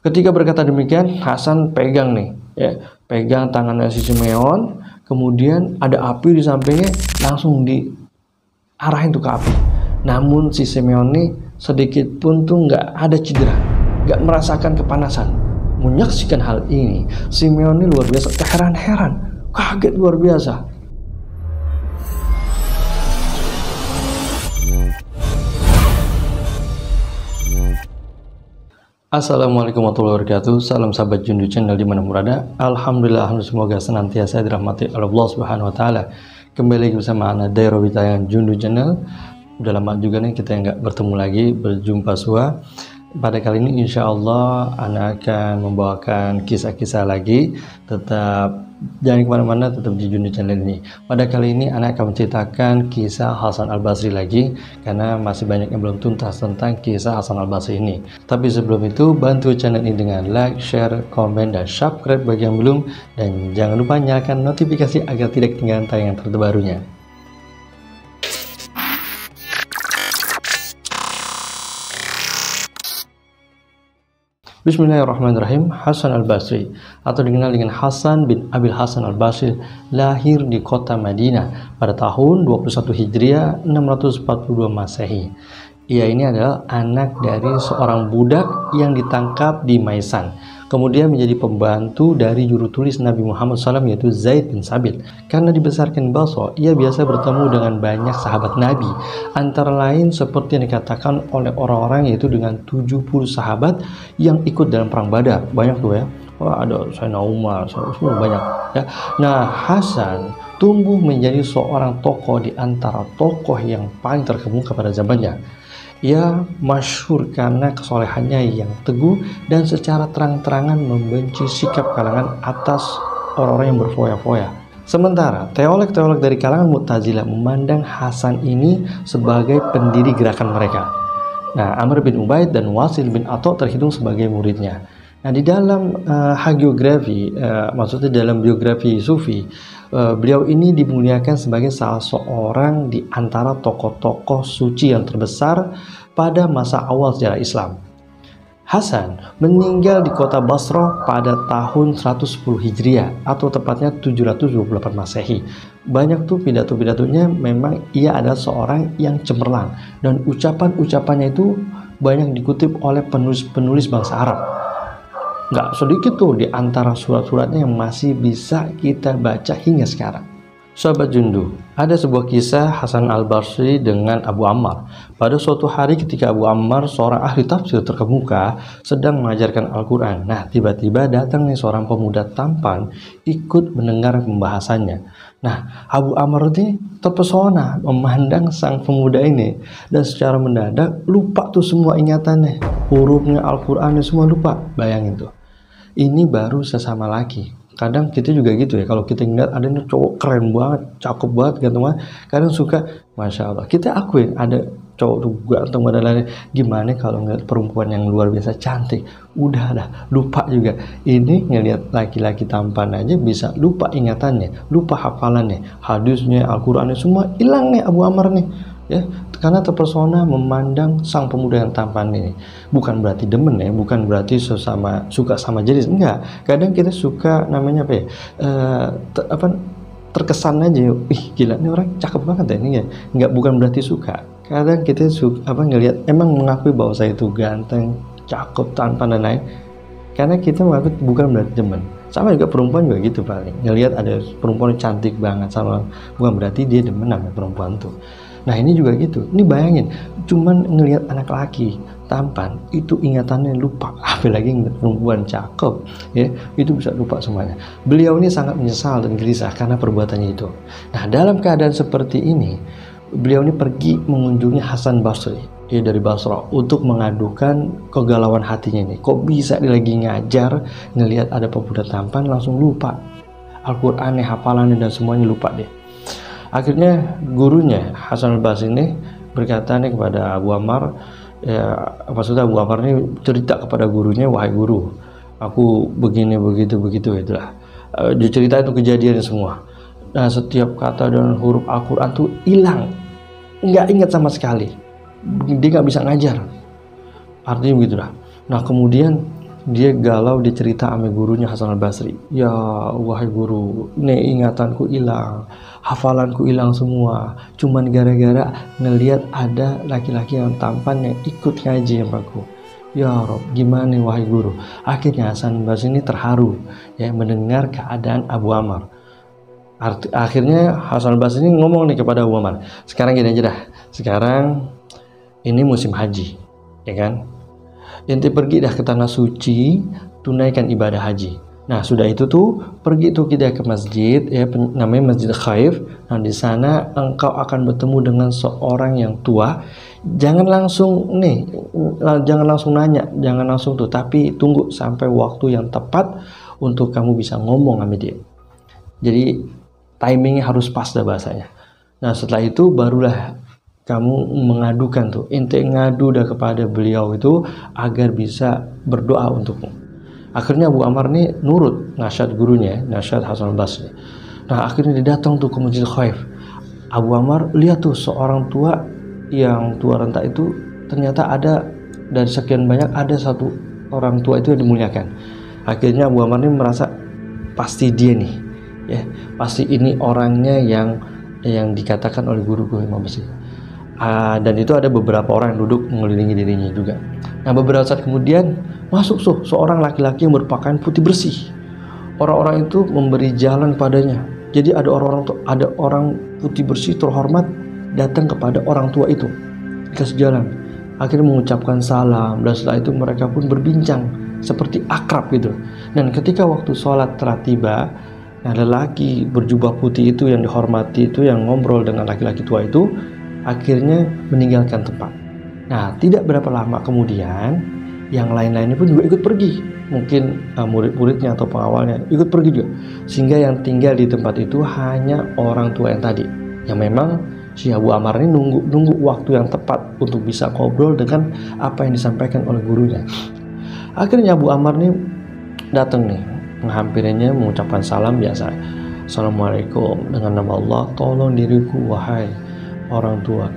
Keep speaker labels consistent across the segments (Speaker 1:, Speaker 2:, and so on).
Speaker 1: Ketika berkata demikian, Hasan pegang nih, ya, pegang tangannya si Simeon, kemudian ada api di sampingnya, langsung diarahin tuh ke api. Namun si Simeon nih sedikit pun tuh nggak ada cedera, nggak merasakan kepanasan. Menyaksikan hal ini, Simeon ini luar biasa, terheran-heran, kaget luar biasa. Assalamualaikum warahmatullahi wabarakatuh. Salam sahabat Jundu Channel di mana berada. Alhamdulillah, semoga senantiasa dirahmati Allah Subhanahu wa taala. Kembali lagi bersama Ana Dairo di tayangan Jundu Channel. Udah lama juga nih kita nggak bertemu lagi, berjumpa sua. Pada kali ini insya Allah Ana akan membawakan kisah-kisah lagi. Tetap jangan kemana-mana, tetap di Jundu Channel ini. Pada kali ini Ana akan menceritakan kisah Hasan Al-Basri lagi, karena masih banyak yang belum tuntas tentang kisah Hasan Al-Basri ini. Tapi sebelum itu, bantu channel ini dengan like, share, komen, dan subscribe bagi yang belum. Dan jangan lupa nyalakan notifikasi agar tidak ketinggalan tayangan terbarunya. Bismillahirrahmanirrahim. Hasan Al-Basri atau dikenal dengan Hasan bin Abil Hasan Al-Basri lahir di kota Madinah pada tahun 21 Hijriah 642 Masehi. Ia ini adalah anak dari seorang budak yang ditangkap di Maisan, kemudian menjadi pembantu dari juru tulis Nabi Muhammad SAW, yaitu Zaid bin Sabit. Karena dibesarkan di Basra, ia biasa bertemu dengan banyak sahabat Nabi, antara lain seperti yang dikatakan oleh orang-orang, yaitu dengan 70 sahabat yang ikut dalam perang Badar. Banyak tuh ya. Wah, ada Sayyidina Umar, semua banyak ya. Nah, Hasan tumbuh menjadi seorang tokoh di antara tokoh yang paling terkemuka pada zamannya. Ia masyhur karena kesolehannya yang teguh dan secara terang-terangan membenci sikap kalangan atas orang-orang yang berfoya-foya. Sementara teolog-teolog dari kalangan Mu'tazilah memandang Hasan ini sebagai pendiri gerakan mereka. Nah, Amr bin Ubaid dan Wasil bin Atha terhitung sebagai muridnya. Nah, di dalam hagiografi, maksudnya dalam biografi Sufi, beliau ini dimuliakan sebagai salah seorang di antara tokoh-tokoh suci yang terbesar pada masa awal sejarah Islam. Hasan meninggal di kota Basra pada tahun 110 Hijriah atau tepatnya 728 Masehi. Banyak tuh pidato-pidatonya, memang ia adalah seorang yang cemerlang dan ucapan-ucapannya itu banyak dikutip oleh penulis-penulis bangsa Arab. Nggak sedikit tuh di antara surat-suratnya yang masih bisa kita baca hingga sekarang. Sahabat Jundu, ada sebuah kisah Hasan Al-Basri dengan Abu Ammar. Pada suatu hari ketika Abu Ammar, seorang ahli tafsir terkemuka, sedang mengajarkan Al-Quran. Nah, tiba-tiba datang nih seorang pemuda tampan ikut mendengar pembahasannya. Nah, Abu Ammar ini terpesona memandang sang pemuda ini, dan secara mendadak lupa tuh semua ingatannya, hurufnya, Al-Qurannya semua lupa. Bayangin tuh. Ini baru sesama laki. Kadang kita juga gitu ya, kalau kita ngeliat ada nih cowok keren banget, cakep banget, ganteng banget, kadang suka, Masya Allah, kita akuin ada cowok tuh ganteng banget, lain gimana kalau ngeliat perempuan yang luar biasa cantik, udah dah lupa juga. Ini ngeliat laki-laki tampan aja bisa lupa ingatannya, lupa hafalannya, hadisnya, Al-Qurannya semua hilang nih Abu Ammar nih ya, karena terpesona memandang sang pemuda yang tampan ini. Bukan berarti demen ya, bukan berarti suka sama jenis, enggak. Kadang kita suka namanya apa ya, terkesan aja, ih gila ini orang cakep banget ya ini ya. Enggak, bukan berarti suka. Kadang kita ngelihat, emang mengakui bahwa saya itu ganteng, cakep, tampan dan lain, karena kita mengakui, bukan berarti demen. Sama juga perempuan juga gitu, paling ngelihat ada perempuan yang cantik banget sama, bukan berarti dia demen sama perempuan tuh. Nah, ini juga gitu. Ini bayangin, cuman ngelihat anak laki tampan itu ingatannya lupa, apalagi ngelihat perempuan cakep ya, itu bisa lupa semuanya. Beliau ini sangat menyesal dan gelisah karena perbuatannya itu. Nah, dalam keadaan seperti ini, beliau ini pergi mengunjungi Hasan Basri ya, dari Basra, untuk mengadukan kegalauan hatinya ini. Kok bisa dia lagi ngajar, ngelihat ada pemuda tampan langsung lupa Al-Qur'annya, hafalannya dan semuanya lupa deh. Akhirnya gurunya Hasan Al-Basri ini berkata nih kepada Abu Ammar, ya, maksudnya Abu Ammar ini cerita kepada gurunya, wahai guru, aku begini begitu itulah. Dia cerita itu kejadiannya semua. Nah, setiap kata dan huruf Al-Quran tuh hilang, nggak ingat sama sekali. Dia nggak bisa ngajar. Artinya begitulah. Nah, kemudian dia galau, dia cerita sama gurunya Hasan al-Basri, ya wahai guru, nih ingatanku hilang, hafalanku hilang semua, cuman gara-gara ngelihat ada laki-laki yang tampan yang ikut ngaji sama aku. Ya Rob, gimana nih wahai guru? Akhirnya Hasan al-Basri ini terharu ya mendengar keadaan Abu Ammar. Akhirnya Hasan al-Basri ini ngomong nih kepada Abu Ammar, sekarang gini aja dah, sekarang ini musim haji, ya kan? Ente pergi dah ke tanah suci, tunaikan ibadah haji. Nah sudah itu tuh pergi tuh kita ke masjid ya, namanya Masjid Khaif. Nah di sana engkau akan bertemu dengan seorang yang tua. Jangan langsung nanya, jangan langsung tuh, tapi tunggu sampai waktu yang tepat untuk kamu bisa ngomong sama dia. Jadi timingnya harus pas dah bahasanya. Nah setelah itu barulah kamu mengadukan tuh, ente ngadu dah kepada beliau itu agar bisa berdoa untukmu. Akhirnya Abu Ammar nih nurut nasihat gurunya, nasihat Hasan al-Basri. Nah akhirnya dia datang tuh ke Masjid Khaif. Abu Ammar lihat tuh seorang tua yang tua renta itu, ternyata ada dari sekian banyak ada satu orang tua itu yang dimuliakan. Akhirnya Abu Ammar ini merasa pasti dia nih, ya pasti ini orangnya yang dikatakan oleh guru Imam Basri. Dan itu ada beberapa orang yang duduk mengelilingi dirinya juga. Nah beberapa saat kemudian masuk seorang laki-laki yang berpakaian putih bersih. Orang-orang itu memberi jalan padanya. Jadi ada orang putih bersih terhormat datang kepada orang tua itu, dikasih jalan. Akhirnya mengucapkan salam, dan setelah itu mereka pun berbincang seperti akrab gitu. Dan ketika waktu sholat telah tiba, nah lelaki berjubah putih itu yang dihormati itu yang ngobrol dengan laki-laki tua itu akhirnya meninggalkan tempat. Nah tidak berapa lama kemudian yang lain-lainnya pun juga ikut pergi, mungkin murid-muridnya atau pengawalnya ikut pergi juga, sehingga yang tinggal di tempat itu hanya orang tua yang tadi, yang memang si Abu Ammar ini nunggu waktu yang tepat untuk bisa ngobrol dengan apa yang disampaikan oleh gurunya. Akhirnya Abu Ammar ini datang nih, menghampirinya, mengucapkan salam biasa, Assalamualaikum, dengan nama Allah tolong diriku wahai orang tua.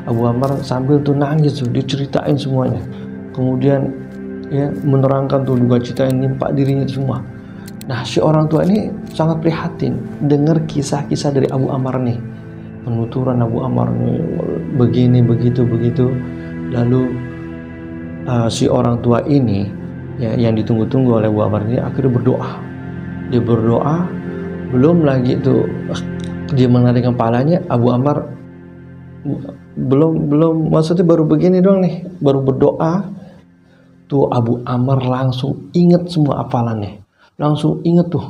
Speaker 1: Abu Ammar sambil tuh nangis tuh, diceritain semuanya, kemudian ya menerangkan tuh duka cita yang nimpa dirinya itu semua. Nah si orang tua ini sangat prihatin dengar kisah-kisah dari Abu Ammar nih, penuturan Abu Ammar nih begini begitu. Lalu si orang tua ini ya, yang ditunggu-tunggu oleh Abu Ammar ini akhirnya berdoa. Dia berdoa, belum lagi tuh dia mengalihkan kepalanya, Abu Ammar belum maksudnya baru begini doang nih, baru berdoa tuh Abu Ammar langsung inget semua hafalannya, langsung inget tuh,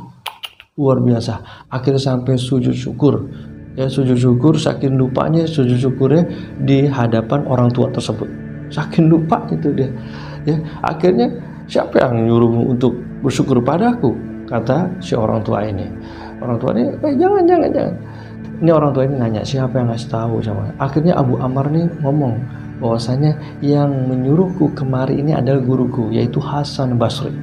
Speaker 1: luar biasa. Akhirnya sampai sujud syukur ya, sujud syukur, saking lupanya sujud syukurnya di hadapan orang tua tersebut, saking lupa itu dia ya. Akhirnya siapa yang nyuruhmu untuk bersyukur padaku, kata si orang tua ini. Orang tua ini jangan. Ini orang tua ini nanya siapa yang ngasih tahu sama. Akhirnya Abu Ammar nih ngomong bahwasanya yang menyuruhku kemari ini adalah guruku, yaitu Hasan Basri.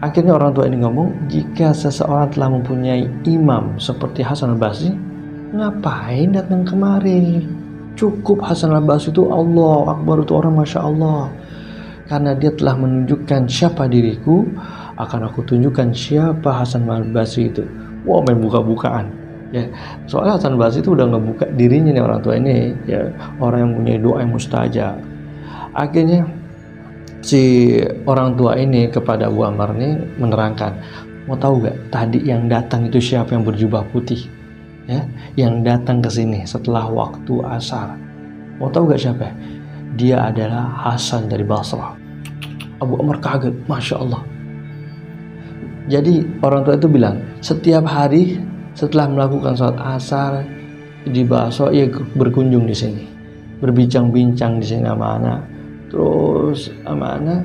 Speaker 1: Akhirnya orang tua ini ngomong, jika seseorang telah mempunyai imam seperti Hasan al-Basri, ngapain datang kemari? Cukup Hasan al-Basri itu Allah Akbar, itu orang Masya Allah. Karena dia telah menunjukkan siapa diriku, akan aku tunjukkan siapa Hasan al-Basri itu. Wah, main buka-bukaan ya. Soalnya Hasan al-Basri itu udah ngebuka dirinya nih orang tua ini ya, orang yang punya doa yang mustajab. Akhirnya si orang tua ini kepada Abu Ammar ini menerangkan, mau tahu gak tadi yang datang itu siapa yang berjubah putih ya, yang datang ke sini setelah waktu asar? Mau tahu gak siapa? Dia adalah Hasan dari Basrah. Abu Ammar kaget, Masya Allah. Jadi orang tua itu bilang, setiap hari setelah melakukan sholat asar di Basrah, ia berkunjung di sini, berbincang-bincang di sini sama anak, terus sama anak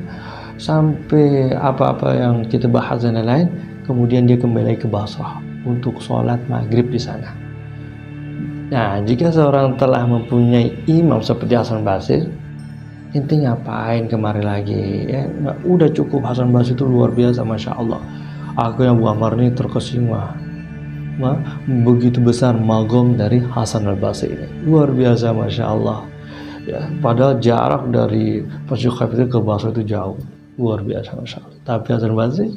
Speaker 1: sampai apa-apa yang kita bahas dan lain-lain. Kemudian dia kembali ke Basrah untuk sholat maghrib di sana. Nah, jika seorang telah mempunyai imam seperti Hasan Basri, intinya ngapain kemari lagi ya? Nah, udah cukup. Hasan Basri itu luar biasa, Masya Allah. Akhirnya Abu Ammar ini terkesima, begitu besar magom dari Hasan al-Basri ini, luar biasa, Masya Allah ya. Padahal jarak dari Masjid Khaif itu ke Basra itu jauh, luar biasa, Masya Allah. Tapi Hasan Basri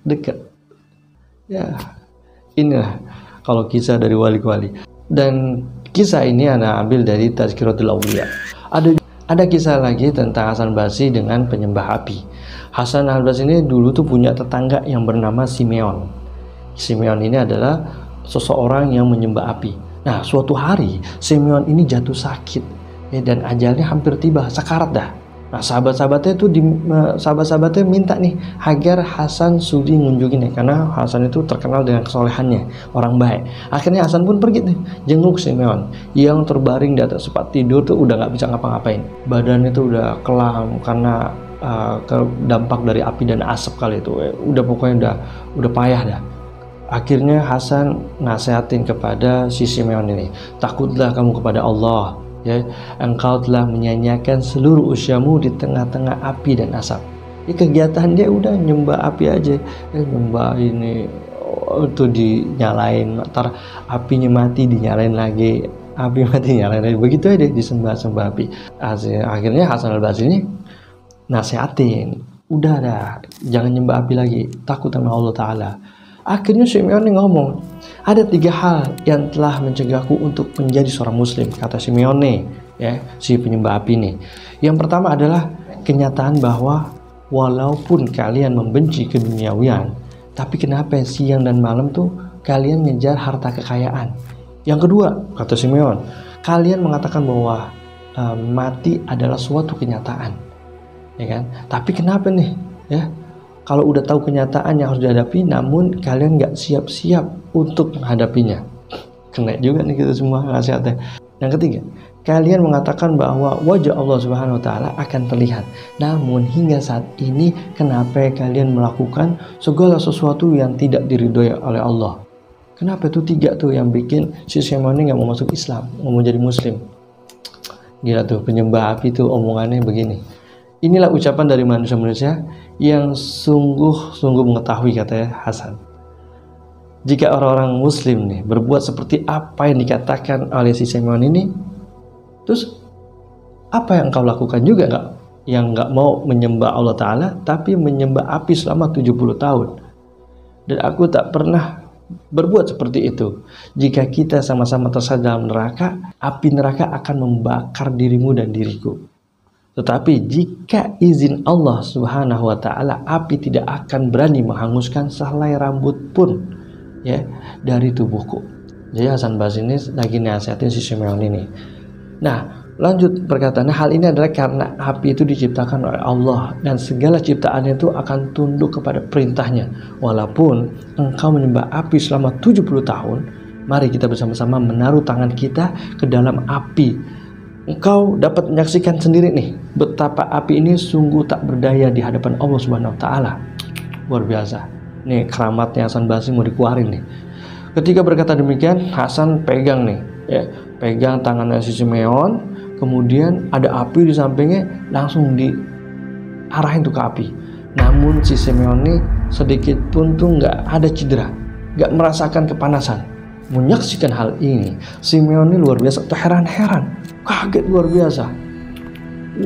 Speaker 1: dekat. Ya, inilah kalau kisah dari wali-wali. Dan kisah ini Anda ambil dari Tazkiratul Auliya. Ada kisah lagi tentang Hasan Basri dengan penyembah api. Hasan al-Basri ini dulu tuh punya tetangga yang bernama Simeon. Simeon ini adalah seseorang yang menyembah api. Nah, suatu hari Simeon ini jatuh sakit, ya, dan ajalnya hampir tiba, sekarat dah. Nah, sahabat-sahabatnya minta nih agar Hasan sudi ngunjungin nih, karena Hasan itu terkenal dengan kesolehannya, orang baik. Akhirnya Hasan pun pergi nih jenguk Simeon yang terbaring di atas tempat tidur tuh udah nggak bisa ngapa-ngapain. Badannya tuh udah kelam karena dampak dari api dan asap kali itu. Udah pokoknya udah payah dah. Akhirnya Hasan nasihatin kepada si Simeon ini, takutlah kamu kepada Allah, ya, engkau telah menyanyiakan seluruh usiamu di tengah-tengah api dan asap. Ini kegiatan dia udah nyembah api aja, nyembah ini itu dinyalain, ntar apinya mati dinyalain lagi, api mati nyalain lagi, begitu aja disembah-sembah api. Akhirnya Hasan al-Basri ini nasihatin, udah dah, jangan nyembah api lagi, takut sama Allah Ta'ala. Akhirnya Simeon ini ngomong, ada 3 hal yang telah mencegahku untuk menjadi seorang muslim, kata Simeon nih, ya, si penyembah api nih. Yang pertama adalah kenyataan bahwa walaupun kalian membenci keduniawian, tapi kenapa siang dan malam tuh kalian ngejar harta kekayaan. Yang kedua, kata Simeon, kalian mengatakan bahwa mati adalah suatu kenyataan, ya kan? Tapi kenapa nih, ya? Kalau udah tahu kenyataan yang harus dihadapi, namun kalian nggak siap-siap untuk menghadapinya. Kena juga nih kita semua nasihatnya. Yang ketiga, kalian mengatakan bahwa wajah Allah Subhanahu Wa Taala akan terlihat. Namun hingga saat ini, kenapa kalian melakukan segala sesuatu yang tidak diridhoi oleh Allah? Kenapa itu 3 tuh yang bikin si Simeon ini nggak mau masuk Islam, nggak mau jadi Muslim? Gila tuh, penyembah api tuh omongannya begini. Inilah ucapan dari manusia-manusia yang sungguh-sungguh mengetahui, katanya Hasan. Jika orang-orang muslim nih berbuat seperti apa yang dikatakan oleh si Simeon ini, terus apa yang kau lakukan juga nggak? Yang nggak mau menyembah Allah Ta'ala tapi menyembah api selama 70 tahun. Dan aku tak pernah berbuat seperti itu. Jika kita sama-sama terseret dalam neraka, api neraka akan membakar dirimu dan diriku. Tetapi jika izin Allah Subhanahu Wa Ta'ala, api tidak akan berani menghanguskan sehelai rambut pun, ya, dari tubuhku. Jadi Hasan Basri ini lagi nasihatin si Simeon ini. Nah, lanjut perkataannya, hal ini adalah karena api itu diciptakan oleh Allah dan segala ciptaannya itu akan tunduk kepada perintahnya. Walaupun engkau menyembah api selama 70 tahun, mari kita bersama-sama menaruh tangan kita ke dalam api. Engkau dapat menyaksikan sendiri nih betapa api ini sungguh tak berdaya di hadapan Allah Subhanahu Wa Taala. Luar biasa. Nih keramatnya Hasan Basri mau dikeluarin nih. Ketika berkata demikian, Hasan pegang nih, ya, pegang tangannya si Simeon, kemudian ada api di sampingnya, langsung diarahin tuh ke api. Namun si Simeon ini sedikit pun tuh nggak ada cedera, nggak merasakan kepanasan. Menyaksikan hal ini, Simeon ini luar biasa, terheran-heran, kaget luar biasa.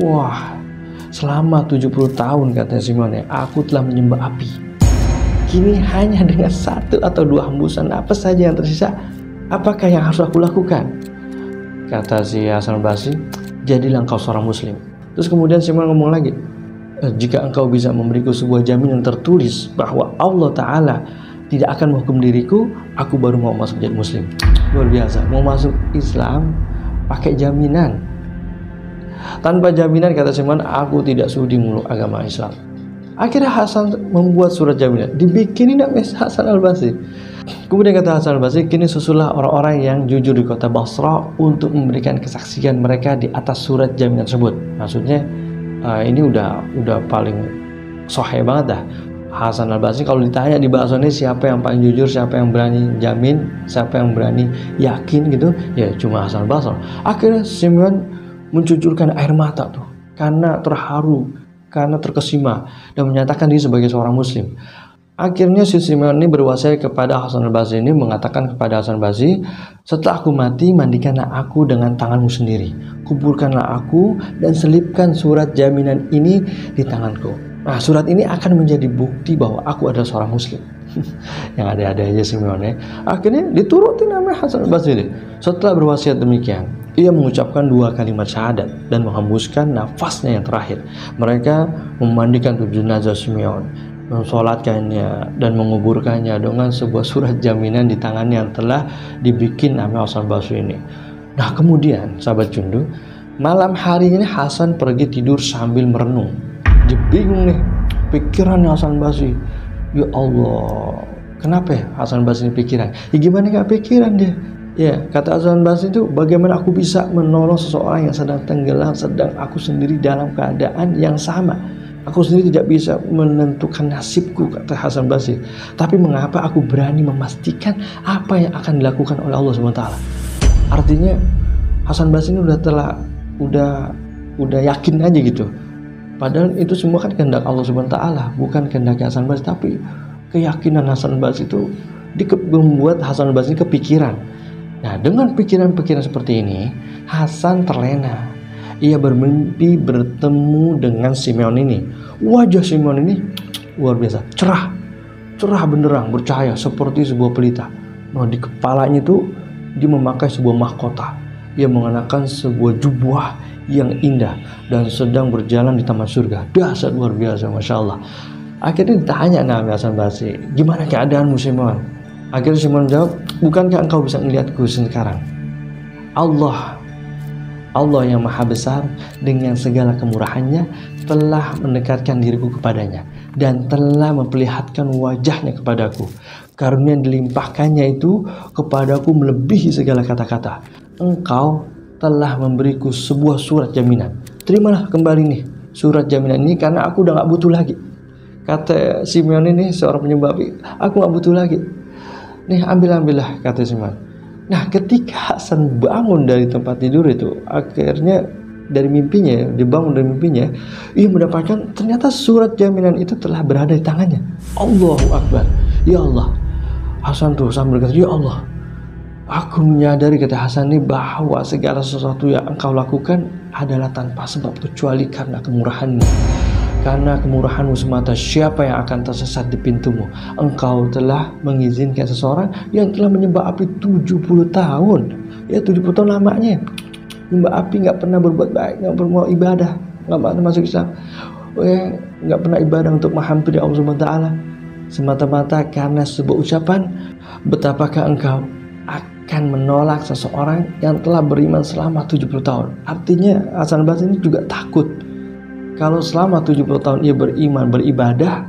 Speaker 1: Wah, selama 70 tahun, katanya Simeon, aku telah menyembah api. Kini hanya dengan 1 atau 2 hembusan apa saja yang tersisa, apakah yang harus aku lakukan? Kata si Hasan Basri, jadilah engkau seorang muslim. Terus kemudian Simeon ngomong lagi, jika engkau bisa memberiku sebuah jaminan tertulis bahwa Allah Ta'ala tidak akan menghukum diriku, aku baru mau masuk jadi muslim. Luar biasa, mau masuk Islam pakai jaminan. Tanpa jaminan, kata Simeon, aku tidak sudi meluk agama Islam. Akhirnya Hasan membuat surat jaminan, dibikinin nama Hasan al-Basri. Kemudian kata Hasan al-Basri, kini susulah orang-orang yang jujur di kota Basra untuk memberikan kesaksian mereka di atas surat jaminan tersebut. Maksudnya ini udah paling sahih banget dah. Hasan al-Basri kalau ditanya di bahasa ini siapa yang paling jujur, siapa yang berani jamin, siapa yang berani yakin gitu, ya cuma Hasan al-Basri. Akhirnya Simeon mencucurkan air mata tuh karena terharu, karena terkesima, dan menyatakan diri sebagai seorang muslim. Akhirnya si Simeon ini berwasiat kepada Hasan al-Basri ini, mengatakan kepada Hasan al-Basri, setelah aku mati, mandikanlah aku dengan tanganmu sendiri, kuburkanlah aku dan selipkan surat jaminan ini di tanganku. Nah, surat ini akan menjadi bukti bahwa aku adalah seorang muslim. Yang ada-ada aja Simeon ya. Akhirnya dituruti namanya Hasan al-Basri. Setelah berwasiat demikian, ia mengucapkan 2 kalimat syahadat dan menghembuskan nafasnya yang terakhir. Mereka memandikan jenazah Simeon, mensolatkannya dan menguburkannya dengan sebuah surat jaminan di tangannya yang telah dibikin nama Hasan al-Basri ini. Nah, kemudian sahabat Jundu, malam hari ini Hasan pergi tidur sambil merenung. Dia bingung nih, pikirannya Hasan al-Basri. Ya Allah, kenapa ya Hasan al-Basri ini pikiran? Ya gimana gak pikiran dia? Ya, kata Hasan al-Basri itu, bagaimana aku bisa menolong seseorang yang sedang tenggelam, sedang aku sendiri dalam keadaan yang sama. Aku sendiri tidak bisa menentukan nasibku, kata Hasan al-Basri. Tapi mengapa aku berani memastikan apa yang akan dilakukan oleh Allah SWT? Artinya Hasan al-Basri ini udah yakin aja gitu. Padahal itu semua kan kehendak Allah SWT, bukan kehendak Hasan al-Basri. Tapi keyakinan Hasan al-Basri itu membuat Hasan al-Basri kepikiran. Nah, dengan pikiran-pikiran seperti ini, Hasan terlena. Ia bermimpi bertemu dengan Simeon ini. Wajah Simeon ini luar biasa, cerah benderang, bercahaya seperti sebuah pelita. Nah, di kepalanya itu dia memakai sebuah mahkota. Ia mengenakan sebuah jubah yang indah dan sedang berjalan di taman surga. Dahsyat, luar biasa, masya Allah. Akhirnya ditanya Nabi Hasan al-Basri, gimana keadaanmu Simeon? Akhirnya Simeon jawab, bukankah engkau bisa melihatku sekarang? Allah yang maha besar dengan segala kemurahannya telah mendekatkan diriku kepadanya dan telah memperlihatkan wajahnya kepadaku. Karunia yang dilimpahkannya itu kepadaku melebihi segala kata-kata. Engkau telah memberiku sebuah surat jaminan. Terimalah kembali nih surat jaminan ini karena aku udah gak butuh lagi. Kata Simeon ini, seorang penyembah api, aku gak butuh lagi. Nih, ambillah, kata Simeon. Nah, ketika Hasan bangun dari tempat tidur itu, akhirnya dari mimpinya, dibangun dari mimpinya, ia mendapatkan ternyata surat jaminan itu telah berada di tangannya. Allahu Akbar. Ya Allah. Hasan tuh sambil berkata, ya Allah, aku menyadari, kata Hasan ini, bahwa segala sesuatu yang engkau lakukan adalah tanpa sebab kecuali karena kemurahan-Mu. Karena kemurahan-Mu semata, siapa yang akan tersesat di pintu-Mu? Engkau telah mengizinkan seseorang yang telah menyembah api 70 tahun. Ya, 70 tahun lamanya. Menyembah api, gak pernah berbuat baik, gak pernah ibadah, gak pernah masuk Islam. Gak pernah ibadah untuk menghampiri Allah SWT. Semata-mata karena sebuah ucapan, betapakah engkau akan menolak seseorang yang telah beriman selama 70 tahun. Artinya Hasan al-Basri ini juga takut. Kalau selama 70 tahun ia beriman, beribadah,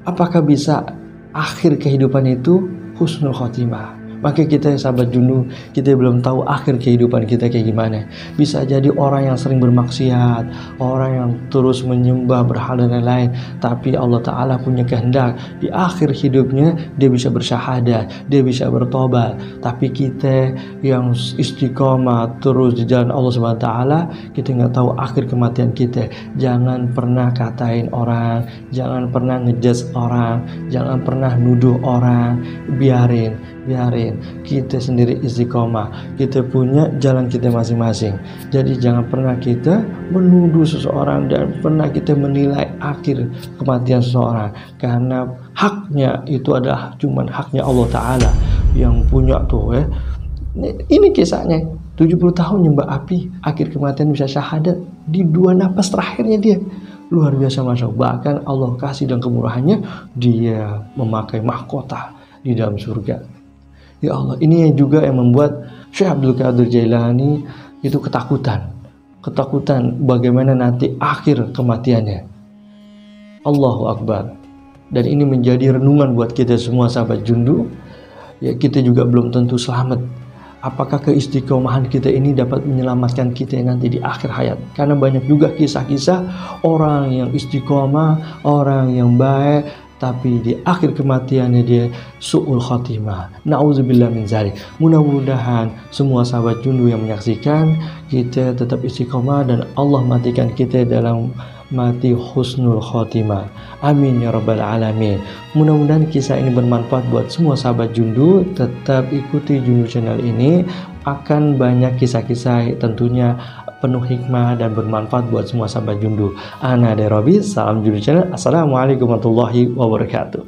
Speaker 1: apakah bisa akhir kehidupan itu husnul khotimah? Maka kita sahabat Jundu, kita belum tahu akhir kehidupan kita kayak gimana. Bisa jadi orang yang sering bermaksiat, orang yang terus menyembah berhala dan lain-lain. Tapi Allah Ta'ala punya kehendak di akhir hidupnya dia bisa bersyahadat, dia bisa bertobat. Tapi kita yang istiqomah terus di jalan Allah SWT, kita nggak tahu akhir kematian kita. Jangan pernah katain orang, jangan pernah ngejudge orang, jangan pernah nuduh orang. Biarin kita sendiri istiqomah, kita punya jalan kita masing-masing. Jadi jangan pernah kita menuduh seseorang dan pernah kita menilai akhir kematian seseorang, karena haknya itu adalah cuman haknya Allah Ta'ala yang punya tuh ya. Ini kisahnya 70 tahun nyembah api, akhir kematian bisa syahadat di 2 napas terakhirnya dia. Luar biasa, masya Allah. Bahkan Allah kasih dan kemurahannya dia memakai mahkota di dalam surga. Ya Allah, ini juga yang membuat Syekh Abdul Qadir Jailani itu ketakutan bagaimana nanti akhir kematiannya. Allahu Akbar. Dan ini menjadi renungan buat kita semua sahabat Jundu. Ya, kita juga belum tentu selamat. Apakah keistiqomahan kita ini dapat menyelamatkan kita nanti di akhir hayat? Karena banyak juga kisah-kisah orang yang istiqomah, orang yang baik, tapi di akhir kematiannya dia su'ul khatimah. Na'udzubillah min dzalik. Mudah-mudahan semua sahabat Jundu yang menyaksikan kita tetap istiqomah dan Allah matikan kita dalam mati husnul khotimah. Amin ya rabbal alamin. Mudah-mudahan kisah ini bermanfaat buat semua sahabat Jundu. Tetap ikuti Jundu Channel ini, akan banyak kisah-kisah tentunya penuh hikmah dan bermanfaat buat semua sahabat Jundu. Ana Derobi, salam Jundu Channel. Assalamualaikum warahmatullahi wabarakatuh.